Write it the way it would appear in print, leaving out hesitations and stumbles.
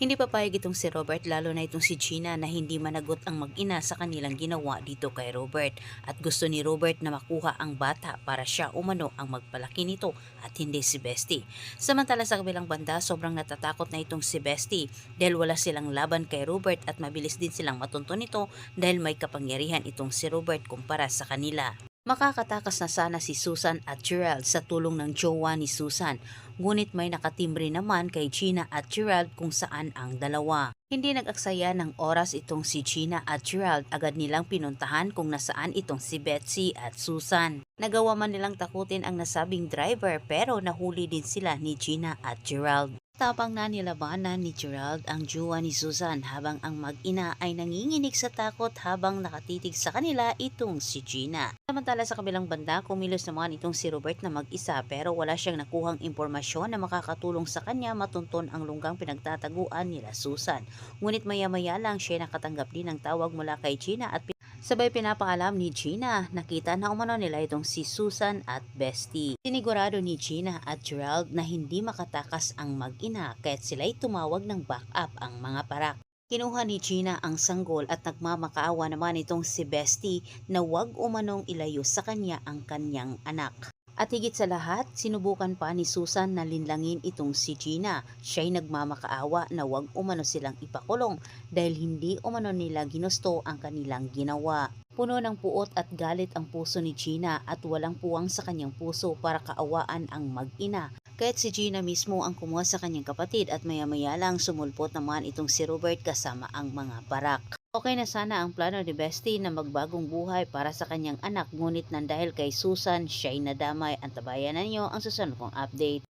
Hindi papayag itong si Robert lalo na itong si Gina na hindi managot ang mag-ina sa kanilang ginawa dito kay Robert at gusto ni Robert na makuha ang bata para siya umano ang magpalaki nito at hindi si Bestie. Samantala sa kabilang banda sobrang natatakot na itong si Bestie dahil wala silang laban kay Robert at mabilis din silang matunto nito dahil may kapangyarihan itong si Robert kumpara sa kanila. Makakatakas na sana si Susan at Gerald sa tulong ng jowa ni Susan, ngunit may nakatimbre naman kay Gina at Gerald kung saan ang dalawa. Hindi nag-aksaya ng oras itong si Gina at Gerald, agad nilang pinuntahan kung nasaan itong si Betsy at Susan. Nagawa man nilang takutin ang nasabing driver pero nahuli din sila ni Gina at Gerald. Tapang na nilabanan ni Gerald ang jowa ni Susan habang ang mag-ina ay nanginginig sa takot habang nakatitig sa kanila itong si Gina. Samantala sa kabilang banda, kumilos naman itong si Robert na mag-isa pero wala siyang nakuhang impormasyon na makakatulong sa kanya matunton ang lunggang pinagtataguan nila Susan. Ngunit maya-maya lang siya nakatanggap din ng tawag mula kay Gina at sabay pinapaalam ni Gina, nakita na umano nila itong si Susan at Bestie. Sinigurado ni Gina at Gerald na hindi makatakas ang mag-ina kaya't sila'y tumawag ng backup ang mga parak. Kinuha ni Gina ang sanggol at nagmamakaawa naman itong si Bestie na huwag umanong ilayo sa kanya ang kanyang anak. At higit sa lahat, sinubukan pa ni Susan na linlangin itong si Gina. Siya'y nagmamakaawa na huwag umano silang ipakulong dahil hindi umano nila ginusto ang kanilang ginawa. Puno ng puot at galit ang puso ni Gina at walang puwang sa kanyang puso para kaawaan ang mag-ina. Kahit si Gina mismo ang kumuha sa kanyang kapatid at maya-maya lang sumulpot naman itong si Robert kasama ang mga parak. Okay na sana ang plano ni Bestie na magbagong buhay para sa kanyang anak, ngunit nang dahil kay Susan, siya'y nadamay. Antabayan na niyo ang susunod kong update.